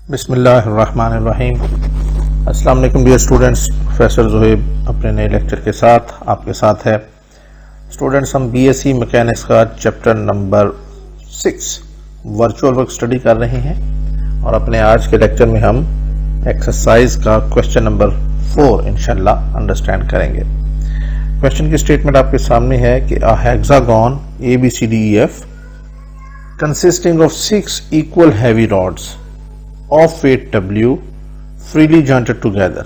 बिस्मिल्लाहिर्रहमानिर्रहीम। अस्सलाम वालेकुम डियर स्टूडेंट्स, प्रोफेसर ज़ुहैब अपने नए लेक्चर के साथ आपके साथ है। स्टूडेंट्स, हम बीएससी मैकेनिक्स का chapter number 6 virtual work study कर रहे हैं और अपने आज के लेक्चर में हम एक्सरसाइज का क्वेश्चन नंबर 4 इंशाल्लाह अंडरस्टैंड करेंगे। क्वेश्चन की स्टेटमेंट आपके सामने है कि अ hexagon ABCDEF consisting of 6 equal heavy rods of weight W freely jointed together,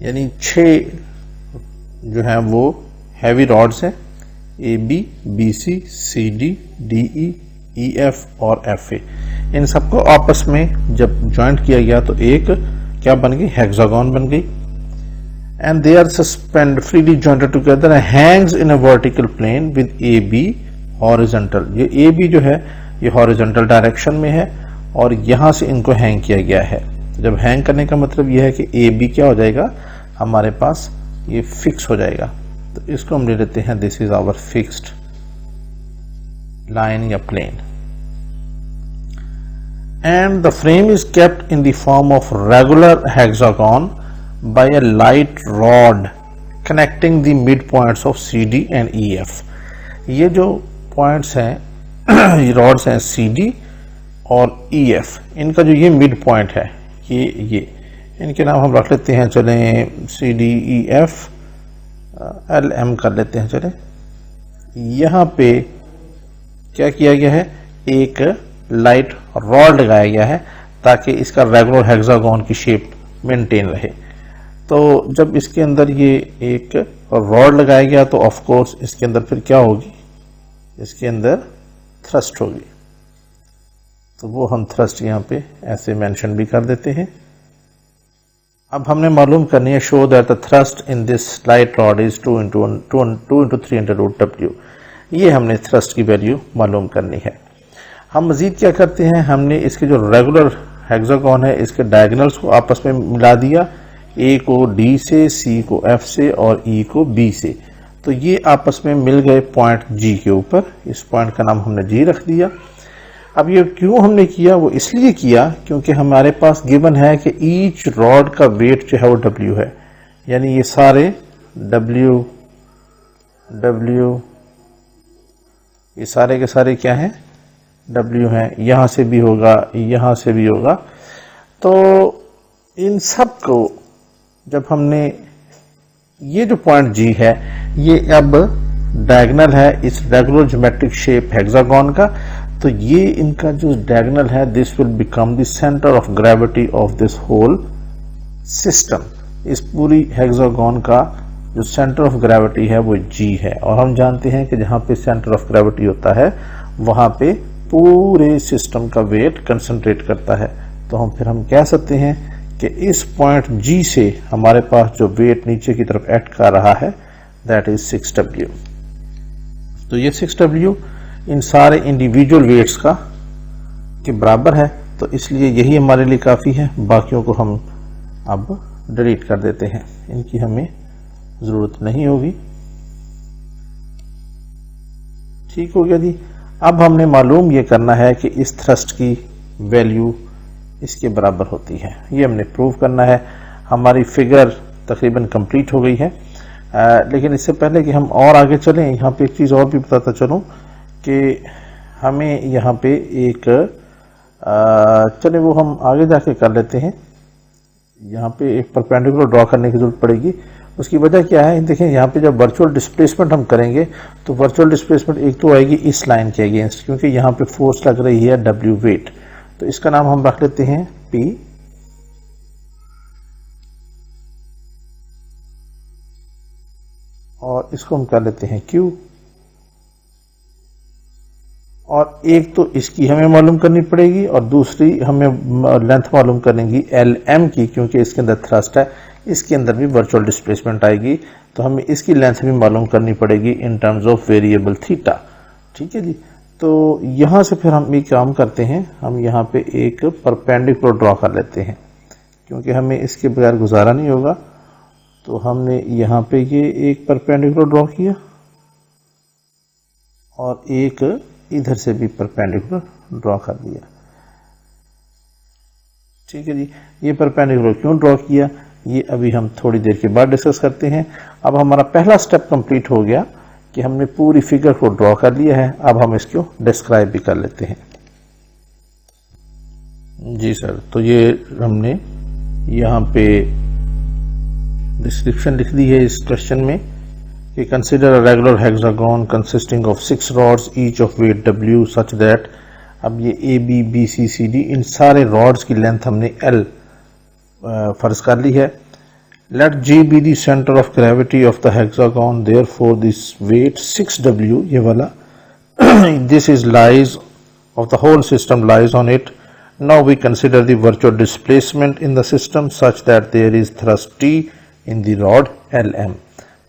यानी 6 जो है वो हैवी रॉड्स हैं AB, BC, CD, DE, EF और FA। इन सबको आपस में जब ज्वाइंट किया गया तो एक क्या बन गई, हेक्सागन बन गई। And they are suspend freely jointed together and hangs in a vertical plane with AB horizontal. ये AB जो है ये हॉरिजॉन्टल डायरेक्शन में है और यहां से इनको हैंग किया गया है। जब हैंग करने का मतलब यह है कि AB क्या हो जाएगा, हमारे पास ये फिक्स हो जाएगा। तो इसको हम ले लेते हैं, this is our fixed line या plane. And the frame is kept in the form of regular hexagon by a light rod connecting the mid points of CD and EF। ये जो पॉइंट्स हैं ये रॉड्स हैं CD और EF, इनका जो ये मिड पॉइंट है ये इनके नाम हम रख लेते हैं, चलें CDEF LM कर लेते हैं। चलें, यहाँ पे क्या किया गया है, एक लाइट रॉड लगाया गया है ताकि इसका रेगुलर हेक्सागन की शेप मेंटेन रहे। तो जब इसके अंदर ये एक रॉड लगाया गया तो ऑफ कोर्स इसके अंदर फिर क्या होगी, इसके अंदर थ्रस्ट होगी। तो वो हम थ्रस्ट यहाँ पे ऐसे मेंशन भी कर देते हैं। अब हमने मालूम करनी है, show that the thrust in this light rod is 2 into 300√W। ये हमने थ्रस्ट की वैल्यू मालूम करनी है। हम मजीद क्या करते हैं, हमने इसके जो रेगुलर हेक्सागन है इसके डायगोनल्स को आपस में मिला दिया, A को D से, C को F से और E को B से। तो ये आपस में मिल गए पॉइंट G के ऊपर। इस पॉइंट का नाम हमने G रख दिया। अब ये क्यों हमने किया, वो इसलिए किया क्योंकि हमारे पास गिवन है कि ईच रॉड का वेट जो है वो W है, यानी ये सारे W ये सारे के सारे क्या हैं, W हैं। यहां से भी होगा, यहां से भी होगा। तो इन सब को जब हमने, ये जो पॉइंट G है ये अब डायगोनल है इस रेगुलर ज्योमेट्रिक शेप हेक्सागन का। तो ये इनका जो डायगोनल है, this will become the centre of gravity of this whole system. इस पूरी हेक्सागन का जो सेंटर ऑफ ग्रेविटी है वो G है। और हम जानते हैं कि जहां पे सेंटर ऑफ ग्रेविटी होता है वहां पे पूरे सिस्टम का वेट कंसंट्रेट करता है। तो हम कह सकते हैं कि इस पॉइंट G से हमारे पास जो वेट नीचे की तरफ एक्ट कर रहा है दैट इज 6W। तो ये 6W इन सारे इंडिविजुअल वेट्स का के बराबर है। तो इसलिए यही हमारे लिए काफी है, बाकियों को हम अब डिलीट कर देते हैं, इनकी हमें जरूरत नहीं होगी। ठीक हो गया जी। अब हमने मालूम ये करना है कि इस थ्रस्ट की वैल्यू इसके बराबर होती है, ये हमने प्रूव करना है। हमारी फिगर तकरीबन कंप्लीट हो गई है। लेकिन इससे पहले कि हम और आगे चलें, यहाँ पे एक चीज और भी बताता चलूं कि हमें यहाँ पे एक चले वो हम आगे जाके कर लेते हैं। यहाँ पे एक परपेंडिकुलर ड्रॉ करने की जरूरत पड़ेगी। उसकी वजह क्या है, देखें यहाँ पे जब वर्चुअल डिस्प्लेसमेंट हम करेंगे तो वर्चुअल डिस्प्लेसमेंट एक तो आएगी इस लाइन के अगेंस्ट, क्योंकि यहाँ पे फोर्स लग रही है W वेट। तो इसका नाम हम रख लेते हैं P और इसको हम कर लेते हैं Q। और एक तो इसकी हमें मालूम करनी पड़ेगी और दूसरी हमें लेंथ मालूम करेंगी LM की, क्योंकि इसके अंदर थ्रस्ट है, इसके अंदर भी वर्चुअल डिस्प्लेसमेंट आएगी। तो हमें इसकी लेंथ भी मालूम करनी पड़ेगी in terms of variable theta. ठीक है जी। तो यहां से फिर हम एक काम करते हैं, हम यहाँ पे एक परपेंडिकुलर ड्रॉ कर लेते हैं, क्योंकि हमें इसके बगैर गुजारा नहीं होगा। तो हमने यहाँ पे ये एक परपेंडिकुलर ड्रॉ किया और एक इधर से भी परपेंडिकुलर ड्रॉ कर दिया। ठीक है जी। ये परपेंडिकुलर क्यों ड्रॉ किया, ये अभी हम थोड़ी देर के बाद डिस्कस करते हैं। अब हमारा पहला स्टेप कंप्लीट हो गया कि हमने पूरी फिगर को ड्रॉ कर लिया है। अब हम इसको डिस्क्राइब भी कर लेते हैं। जी सर, तो ये हमने यहाँ पे डिस्क्रिप्शन लिख दी है इस क्वेश्चन में कि consider a regular hexagon consisting of 6 rods each of weight W such that, अब ये ABBCCD इन सारे रॉड्स की लेंथ हमने L फर्ज कर ली है। Let G be the centre of gravity of the hexagon, therefore this weight 6W, ये वाला this is lies of the whole system lies on it. Now we consider the virtual displacement in the system such that there is thrust T in the rod LM.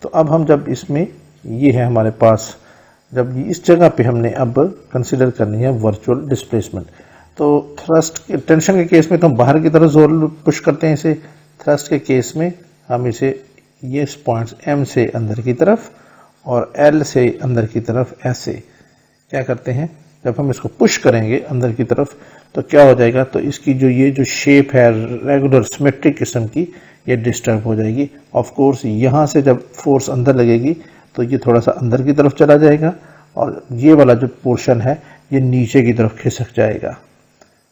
तो अब हम जब इसमें ये है हमारे पास, जब इस जगह पे हमने अब कंसिडर करनी है वर्चुअल डिस्प्लेसमेंट, तो थ्रस्ट टेंशन के केस में तो हम बाहर की तरफ जोर पुश करते हैं इसे, थ्रस्ट के केस में हम इसे ये पॉइंट्स M से अंदर की तरफ और L से अंदर की तरफ ऐसे क्या करते हैं, जब हम इसको पुश करेंगे अंदर की तरफ तो क्या हो जाएगा, तो इसकी ये जो शेप है रेगुलर सिमेट्रिक किस्म की, ये डिस्टर्ब हो जाएगी। ऑफ कोर्स यहाँ से जब फोर्स अंदर लगेगी तो ये थोड़ा सा अंदर की तरफ चला जाएगा और ये वाला जो पोर्शन है ये नीचे की तरफ खिसक जाएगा।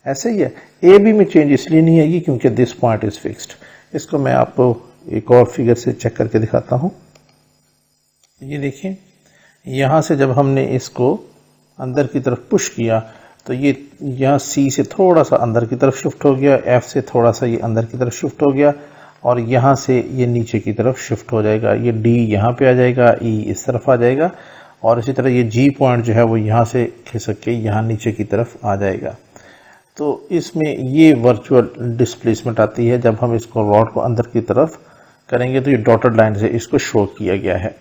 ऐसे ही है। ए बी में चेंज इसलिए नहीं आएगी क्योंकि दिस पॉइंट इज फिक्स्ड। इसको मैं आपको एक और फिगर से चेक करके दिखाता हूँ। ये देखिए, यहाँ से जब हमने इसको अंदर की तरफ पुश किया तो ये यहाँ सी से थोड़ा सा अंदर की तरफ शिफ्ट हो गया, एफ से थोड़ा सा ये अंदर की तरफ शिफ्ट हो गया और यहाँ से ये नीचे की तरफ शिफ्ट हो जाएगा। ये डी यहाँ पे आ जाएगा, ई इस तरफ आ जाएगा और इसी तरह ये जी पॉइंट जो है वो यहाँ से खिसक के यहाँ नीचे की तरफ आ जाएगा। तो इसमें ये वर्चुअल डिस्प्लेसमेंट आती है जब हम इसको रॉड को अंदर की तरफ करेंगे। तो ये डॉटेड लाइन से इसको शो किया गया है।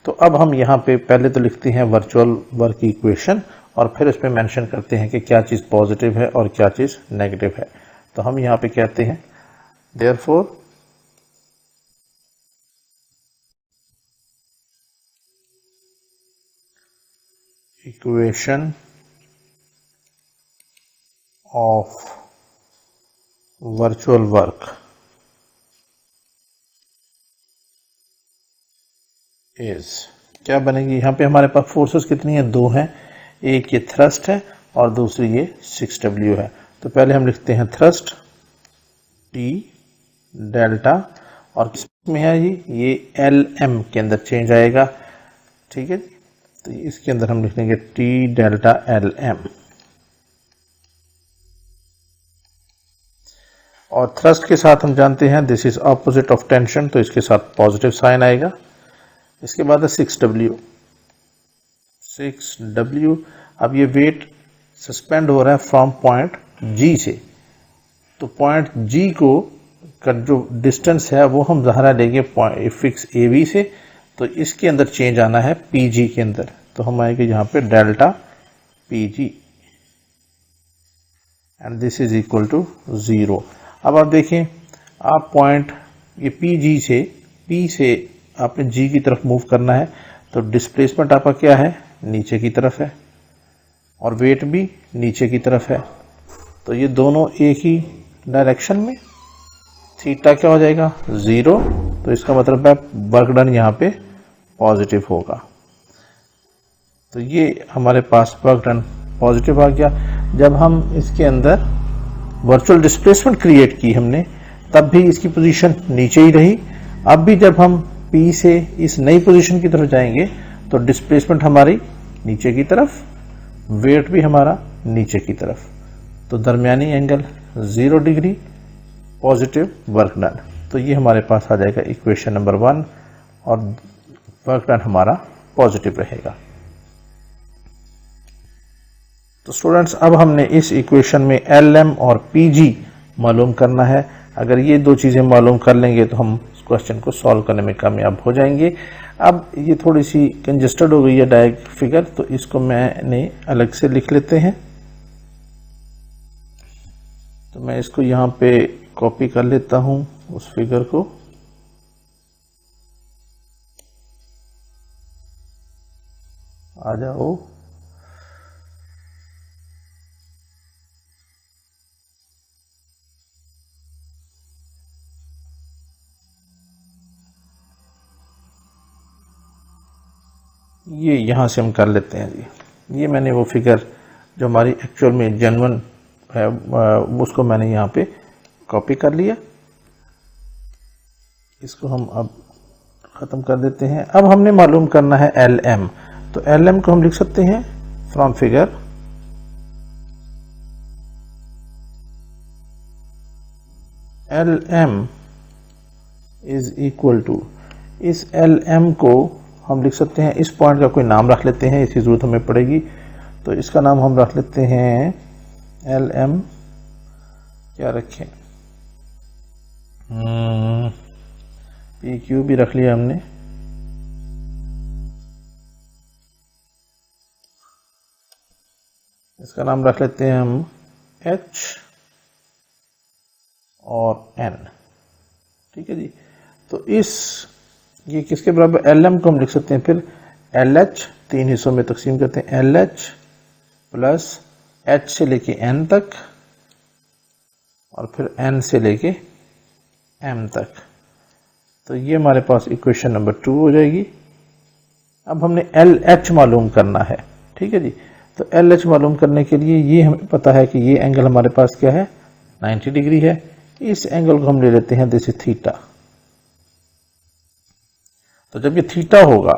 तो अब हम यहाँ पे पहले तो लिखते हैं वर्चुअल वर्क इक्वेशन और फिर इसमें मेंशन करते हैं कि क्या चीज़ पॉजिटिव है और क्या चीज़ नेगेटिव है। तो हम यहाँ पे कहते हैं therefore equation of virtual work is, क्या बनेगी, यहाँ पे हमारे पास फोर्सेस कितनी है, दो हैं, एक ये थ्रस्ट है और दूसरी ये 6W है। तो पहले हम लिखते हैं थ्रस्ट T डेल्टा और किसमें है ये LM के अंदर चेंज आएगा। ठीक है जी, तो इसके अंदर हम लिख लेंगे T डेल्टा LM और थ्रस्ट के साथ हम जानते हैं this is opposite of tension, तो इसके साथ पॉजिटिव साइन आएगा। इसके बाद है 6W। अब ये वेट सस्पेंड हो रहा है फ्रॉम पॉइंट G से, तो पॉइंट G को का जो डिस्टेंस है वो हम ज़ाहिर लेंगे फिक्स AB से, तो इसके अंदर चेंज आना है PG के अंदर। तो हम आएंगे यहाँ पे delta PG and this is equal to 0। अब आप देखें, आप पॉइंट ये P से आपने G की तरफ मूव करना है, तो डिस्प्लेसमेंट आपका क्या है, नीचे की तरफ है और वेट भी नीचे की तरफ है। तो ये दोनों एक ही डायरेक्शन में, थीटा क्या हो जाएगा 0, तो इसका मतलब है वर्क डन यहाँ पे पॉजिटिव होगा। तो ये हमारे पास वर्क डन पॉजिटिव आ गया। जब हम इसके अंदर वर्चुअल डिस्प्लेसमेंट क्रिएट की हमने, तब भी इसकी पोजीशन नीचे ही रही। अब भी जब हम P से इस नई पोजीशन की तरफ जाएंगे तो डिस्प्लेसमेंट हमारी नीचे की तरफ, वेट भी हमारा नीचे की तरफ, तो दरमियानी angle 0 degree, positive work done. तो ये हमारे पास आ जाएगा इक्वेशन नंबर 1 और वर्क डन हमारा पॉजिटिव रहेगा। तो स्टूडेंट्स, अब हमने इस इक्वेशन में LM और PG मालूम करना है। अगर ये दो चीज़ें मालूम कर लेंगे तो हम इस क्वेश्चन को सॉल्व करने में कामयाब हो जाएंगे। अब ये थोड़ी सी कंजेस्टेड हो गई है डायग फिगर, तो इसको मैंने अलग से लिख लेते हैं। तो मैं इसको यहाँ पे कॉपी कर लेता हूँ उस फिगर को। आ जाओ, ये यहाँ से हम कर लेते हैं जी। ये मैंने वो फिगर जो हमारी एक्चुअल में जेन्युइन है उसको मैंने यहाँ पे कॉपी कर लिया। इसको हम अब ख़त्म कर देते हैं। अब हमने मालूम करना है LM। तो LM को हम लिख सकते हैं from figure LM is equal to, इस LM को हम लिख सकते हैं, इस पॉइंट का कोई नाम रख लेते हैं, इसकी ज़रूरत हमें पड़ेगी। तो इसका नाम हम रख लेते हैं LM, क्या रखें, PQ भी रख लिया हमने। इसका नाम रख लेते हैं हम H और N। ठीक है जी। तो ये किसके बराबर, LM को हम लिख सकते हैं फिर LH, 3 हिस्सों में तकसीम करते हैं, LH प्लस H से लेके N तक और फिर N से लेके M तक। तो ये हमारे पास इक्वेशन नंबर 2 हो जाएगी। अब हमने LH मालूम करना है। ठीक है जी। तो LH मालूम करने के लिए ये हमें पता है कि ये एंगल हमारे पास क्या है, 90 डिग्री है। इस एंगल को हम ले लेते हैं, दिस इज थीटा। तो जब ये थीटा होगा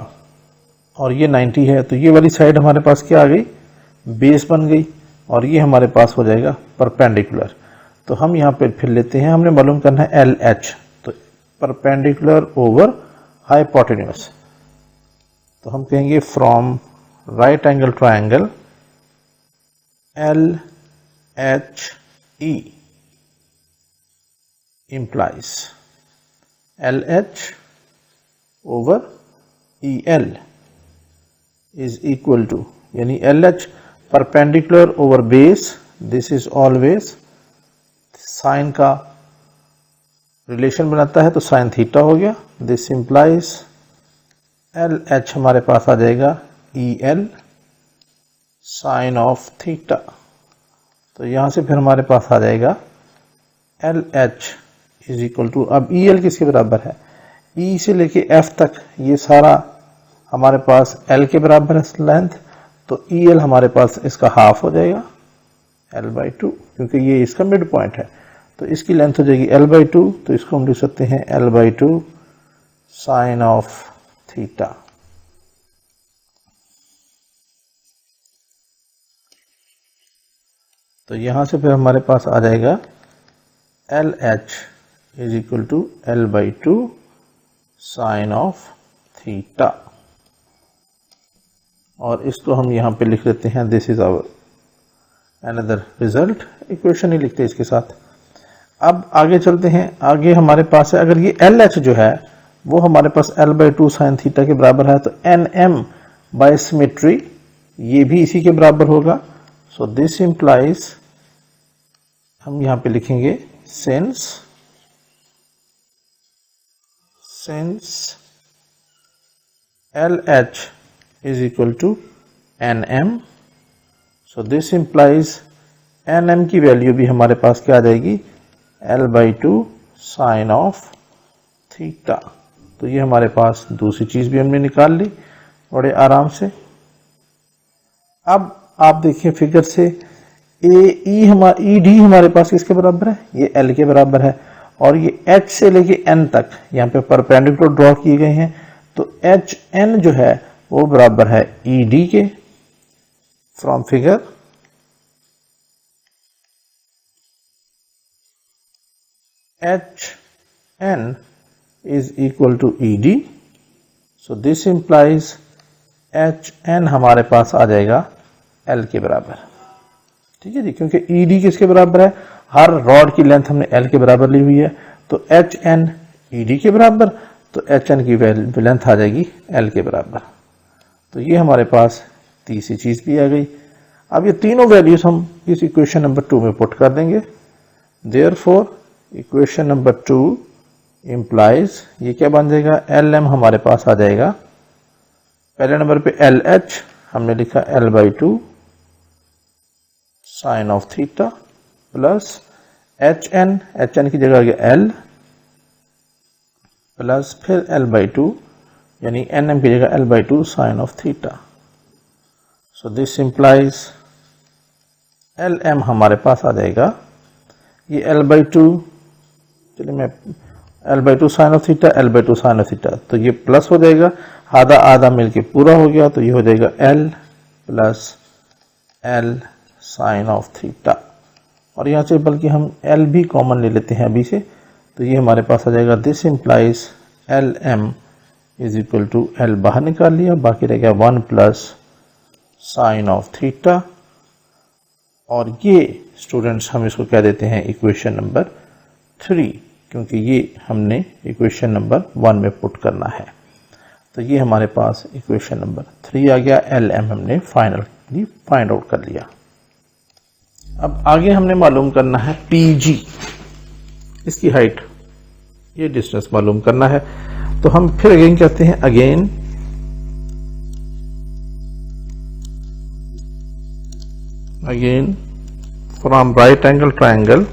और ये 90 है तो ये वाली साइड हमारे पास क्या आ गई, बेस बन गई, और ये हमारे पास हो जाएगा परपेंडिकुलर। तो हम यहाँ पे फिर लेते हैं, हमने मालूम करना है LH, तो परपेंडिकुलर ओवर हाइपोटेन्यूज। तो हम कहेंगे from right angle triangle LHE implies LH over EL is equal to, यानी LH perpendicular over base, this is always sine का रिलेशन बनाता है, तो साइन थीटा हो गया। दिस implies LH हमारे पास आ जाएगा EL साइन ऑफ थीटा। तो यहां से फिर हमारे पास आ जाएगा LH इज इक्वल टू, अब EL किसके बराबर है, E से लेके F तक ये सारा हमारे पास L के बराबर है लेंथ, तो EL हमारे पास इसका हाफ हो जाएगा L/2, क्योंकि ये इसका मिड पॉइंट है। तो इसकी लेंथ हो जाएगी L/2, तो इसको हम लिख सकते हैं L/2 साइन ऑफ थीटा। तो यहां से फिर हमारे पास आ जाएगा LH is equal to L/2 sine of theta, और इसको हम यहां पे लिख लेते हैं, this is our another result. Equation ही लिखते हैं इसके साथ। अब आगे चलते हैं। आगे हमारे पास है, अगर ये LH जो है वो हमारे पास L/2 साइन थीटा के बराबर है, तो NM बाय सिमेट्री ये भी इसी के बराबर होगा। सो दिस इंप्लाइज, हम यहां पे लिखेंगे since LH is equal to NM, so this implies NM की वैल्यू भी हमारे पास क्या आ जाएगी, L/2 साइन ऑफ थीटा। तो ये हमारे पास दूसरी चीज भी हमने निकाल ली बड़े आराम से। अब आप देखिए फिगर से ED हमारे पास किसके बराबर है, ये L के बराबर है, और ये H से लेके N तक यहाँ पे परपेंडिकुलर ड्रॉ किए गए हैं। तो HN जो है वो बराबर है ED के। From figure HN is equal to ED, so this implies HN हमारे पास आ जाएगा L के बराबर। ठीक है जी, क्योंकि ED किसके बराबर है, हर रॉड की लेंथ हमने L के बराबर ली हुई है, तो HN ED के बराबर, तो HN की लेंथ आ जाएगी L के बराबर। तो ये हमारे पास तीसरी चीज भी आ गई। अब ये तीनों वैल्यूज हम इस इक्वेशन नंबर 2 में पुट कर देंगे। देयरफॉर इक्वेशन नंबर 2 इंप्लाइज, ये क्या बन जाएगा, LM हमारे पास आ जाएगा, पहले नंबर पे LH हमने लिखा L/2 sine of theta plus HN की जगह आ गया L प्लस फिर L/2, यानी nm की जगह l/2 sine of theta. So this implies lm हमारे पास आ जाएगा, ये l/2, चलिए मैं l/2 sine of theta, l/2 sine of theta, तो ये प्लस हो जाएगा, आधा आधा मिलके पूरा हो गया, तो ये हो जाएगा l plus l sine of theta. और यहाँ से बल्कि हम l भी कॉमन ले लेते हैं अभी से, तो ये हमारे पास आ जाएगा, this implies lm is equal to l बाहर निकाल लिया, बाकी रह गया 1 प्लस साइन ऑफ थीटा। और ये स्टूडेंट्स हम इसको क्या देते हैं, इक्वेशन नंबर 3, क्योंकि ये हमने इक्वेशन नंबर 1 में पुट करना है। तो ये हमारे पास इक्वेशन नंबर 3 आ गया, lm हमने फाइनली फाइंड आउट कर लिया। अब आगे हमने मालूम करना है pg, इसकी हाइट, ये डिस्टेंस मालूम करना है। तो हम फिर अगेन कहते हैं, again from right angle triangle,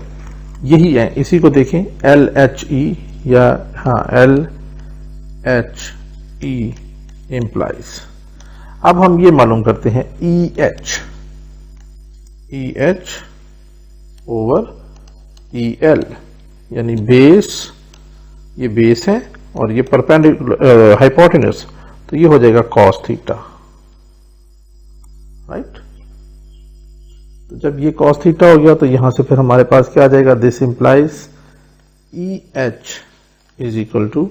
यही है, इसी को देखें LHE या हाँ LHE इंप्लाइज। अब हम ये मालूम करते हैं EH ओवर EL, यानी बेस, ये बेस है और ये परपेंडिकुलर हाइपोटेन्यूज, तो ये हो जाएगा cos थीटा, राइट। तो जब ये cos थीटा हो गया तो यहां से फिर हमारे पास क्या आ जाएगा, this implies EH is equal to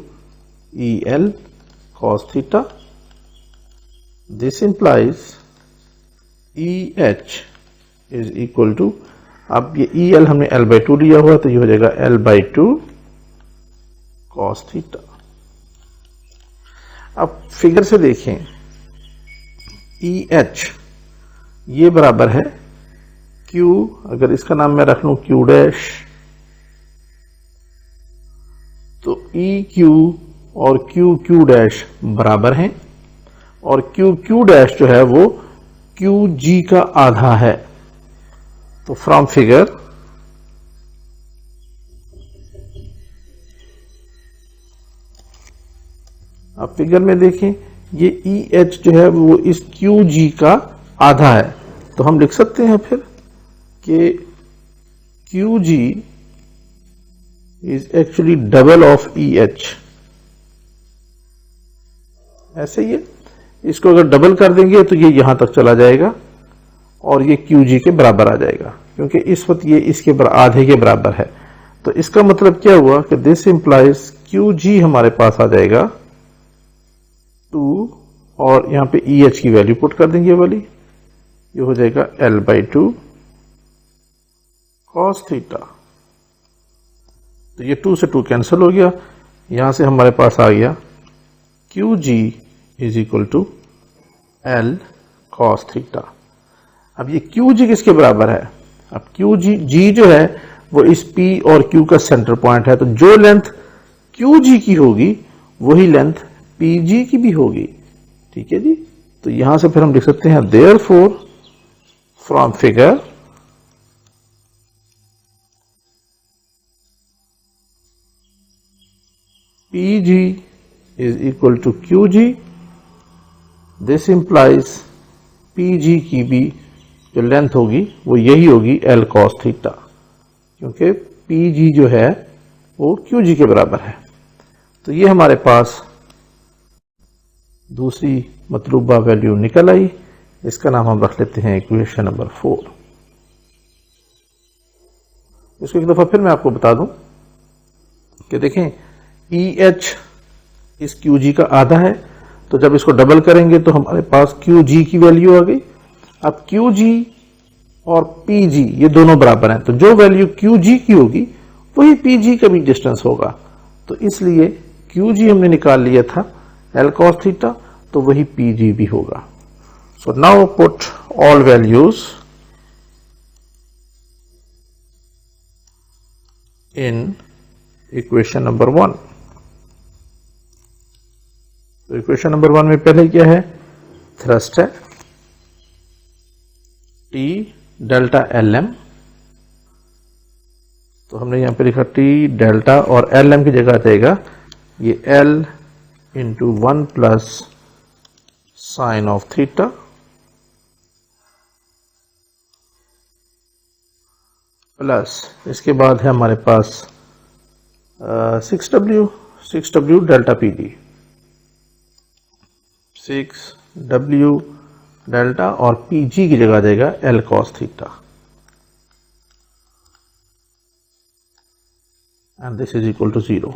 EL cos theta. This implies EH is equal to, अब ये EL हमने l/2 लिया हुआ, तो ये हो जाएगा l/2 cos थीटा। अब फिगर से देखें, EH ये बराबर है Q, अगर इसका नाम मैं रख लूं Q डैश, तो EQ और QQ डैश बराबर हैं, और QQ डैश जो है वो QG का आधा है। तो फ्रॉम फिगर अब फिगर में देखें, ये EH जो है वो इस QG का आधा है, तो हम लिख सकते हैं फिर कि QG is actually double of EH। ऐसे ही है, इसको अगर डबल कर देंगे तो ये यहां तक चला जाएगा और ये QG के बराबर आ जाएगा, क्योंकि इस वक्त ये इसके आधे के बराबर है। तो इसका मतलब क्या हुआ कि दिस इंप्लाइज QG हमारे पास आ जाएगा 2, और यहां पे EH की वैल्यू पुट कर देंगे वाली, ये हो जाएगा l/2 cos थीटा। तो ये 2 से 2 कैंसिल हो गया, यहां से हमारे पास आ गया QG is equal to L cos theta. अब ये QG किसके बराबर है, अब QG जो है वो इस P और Q का सेंटर पॉइंट है, तो जो लेंथ QG की होगी वही लेंथ PG की भी होगी, ठीक है जी। तो यहां से फिर हम लिख सकते हैं, therefore from figure PG is equal to QG, this implies PG की भी जो लेंथ होगी वो यही होगी L cos थीटा, क्योंकि PG जो है वो QG के बराबर है। तो ये हमारे पास दूसरी मतलूबा वैल्यू निकल आई, इसका नाम हम रख लेते हैं इक्वेशन नंबर 4। इसको एक दफा फिर मैं आपको बता दूं कि देखें, EH इस QG का आधा है, तो जब इसको डबल करेंगे तो हमारे पास QG की वैल्यू आ गई। अब QG और PG ये दोनों बराबर हैं, तो जो वैल्यू QG की होगी वही PG का भी डिस्टेंस होगा, तो इसलिए QG हमने निकाल लिया था L cos थीटा, तो वही PG भी होगा। So now put all values in equation number 1। तो इक्वेशन नंबर 1 में पहले क्या है, थ्रस्ट है T डेल्टा LM, तो हमने यहां पे लिखा T डेल्टा और LM की जगह आ जाएगा ये L into 1 plus sine of theta plus इसके बाद है हमारे पास 6W delta PD, 6W delta और PG की जगह आ जाएगा L cos theta and this is equal to 0।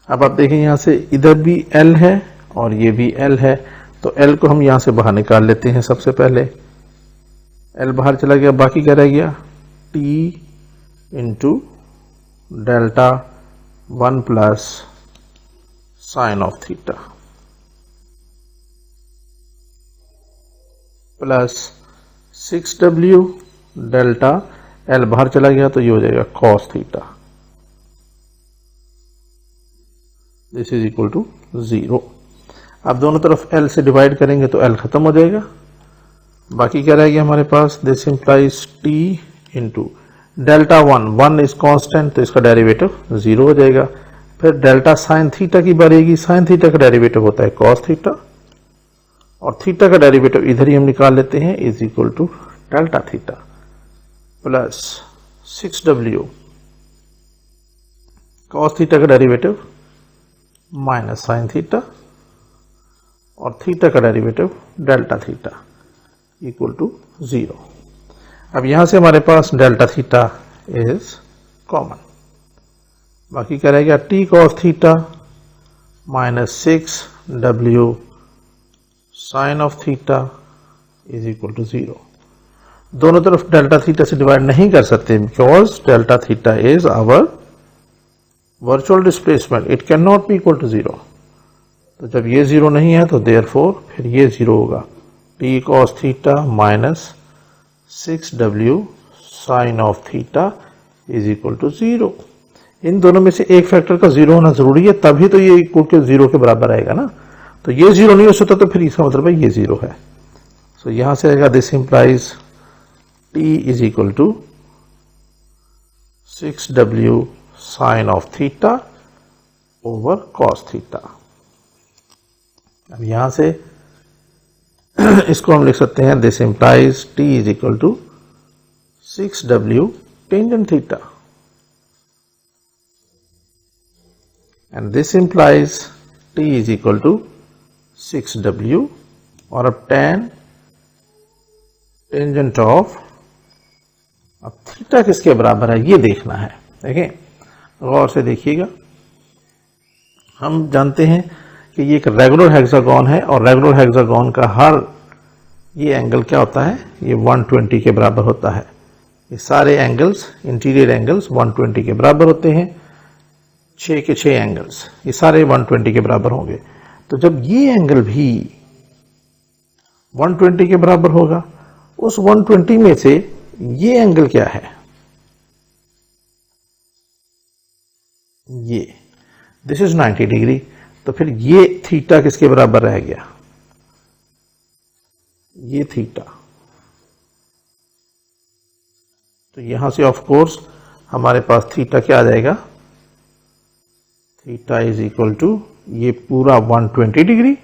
अब आप देखें यहां से इधर भी L है और ये भी L है, तो L को हम यहां से बाहर निकाल लेते हैं। सबसे पहले L बाहर चला गया, बाकी क्या रह गया T into delta 1 plus sine of theta plus 6W delta, L बाहर चला गया तो ये हो जाएगा cos theta, this is equal to 0। अब दोनों तरफ L से डिवाइड करेंगे तो L खत्म हो जाएगा, बाकी क्या रहेगा हमारे पास, this implies T into delta 1 is constant तो इसका डेरिवेटिव 0 हो जाएगा। फिर डेल्टा साइन थीटा की बारी, साइन थीटा का डेरिवेटिव होता है cos थीटा और थीटा का डेरिवेटिव इधर ही हम निकाल लेते हैं, is equal to delta theta plus 6W cos theta का डेरिवेटिव माइनस साइन थीटा और थीटा का derivative delta theta equal to 0। अब यहां से हमारे पास डेल्टा थीटा इज कॉमन, बाकी क्या रहेगा T cos theta minus 6W sine of theta is equal to 0। दोनों तरफ डेल्टा थीटा से डिवाइड नहीं कर सकते because delta theta is our virtual displacement, it can not be equal to 0। तो जब ये 0 नहीं है तो देयरफॉर फिर ये 0 होगा, T cos theta minus 6W sine of theta is equal to 0। इन दोनों में से एक फैक्टर का 0 होना जरूरी है, तभी तो ये इक्वल टू 0 के बराबर आएगा ना। तो ये 0 नहीं हो सकता तो फिर इसका मतलब है ये 0 है। सो यहां से आएगा this implies T is equal to 6W sine of theta over cos theta. अब यहां से इसको हम लिख सकते हैं, this implies T is equal to 6W tangent theta and this implies T is equal to 6W और अब tan टेंजेंट ऑफ, अब थीटा किसके बराबर है ये देखना है। देखिए गौर से देखिएगा, हम जानते हैं कि ये एक रेगुलर हेक्सागोन है और रेगुलर हेक्सागोन का हर ये एंगल क्या होता है, ये 120 के बराबर होता है। ये सारे एंगल्स, इंटीरियर एंगल्स 120 के बराबर होते हैं, 6 के 6 एंगल्स ये सारे 120 के बराबर होंगे। तो जब ये एंगल भी 120 के बराबर होगा, उस 120 में से ये एंगल क्या है, ये दिस इज 90 डिग्री, तो फिर ये थीटा किसके बराबर रह गया, ये थीटा। तो यहां से ऑफ कोर्स हमारे पास थीटा क्या आ जाएगा, थीटा इज इक्वल टू ये पूरा 120 डिग्री,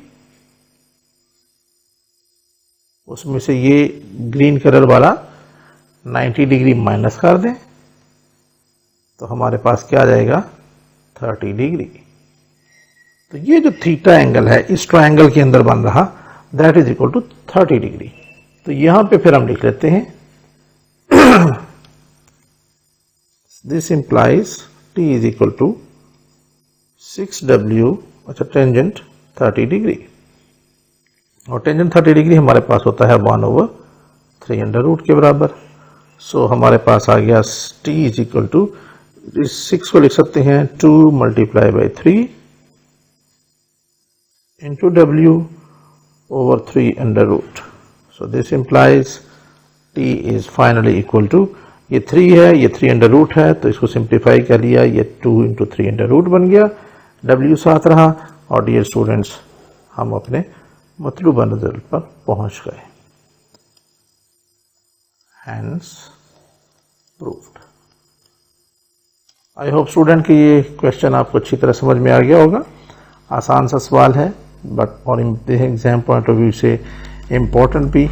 उसमें से ये ग्रीन कलर वाला 90 डिग्री माइनस कर दें तो हमारे पास क्या आ जाएगा 30 डिग्री। तो ये जो थीटा एंगल है इस ट्रायंगल के अंदर बन रहा, that is equal to 30 degree. तो यहां पे फिर हम लिख लेते हैं this implies T is equal to 6W, अच्छा टेंजेंट 30 डिग्री, और टेंजेंट 30 डिग्री हमारे पास होता है 1/3 अंडर रूट के बराबर। सो हमारे पास आ गया T इज इक्वल टू, इस 6 को लिख सकते हैं 2 multiply by 3 into W over 3 under root. So this implies T is finally equal to, ये 3 है, ये 3 अंडर रूट है, तो इसको सिंप्लीफाई कर लिया, ये 2 इंटू 3 अंडर रूट बन गया, W साथ रहा, और डियर स्टूडेंट्स हम अपने मतलूबा रिजल्ट पर पहुंच गए। Hence proved. I hope student कि ये क्वेश्चन आपको अच्छी तरह समझ में आ गया होगा। आसान सा सवाल है बट और एग्जाम पॉइंट ऑफ व्यू से इम्पोर्टेंट भी।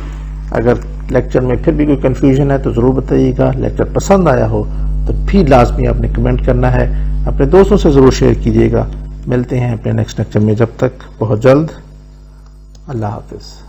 अगर लेक्चर में फिर भी कोई कंफ्यूजन है तो ज़रूर बताइएगा। लेक्चर पसंद आया हो तो भी लाजमी आपने कमेंट करना है, अपने दोस्तों से ज़रूर शेयर कीजिएगा। मिलते हैं अपने नेक्स्ट लेक्चर में, जब तक बहुत जल्द। अल्लाह हाफिज़।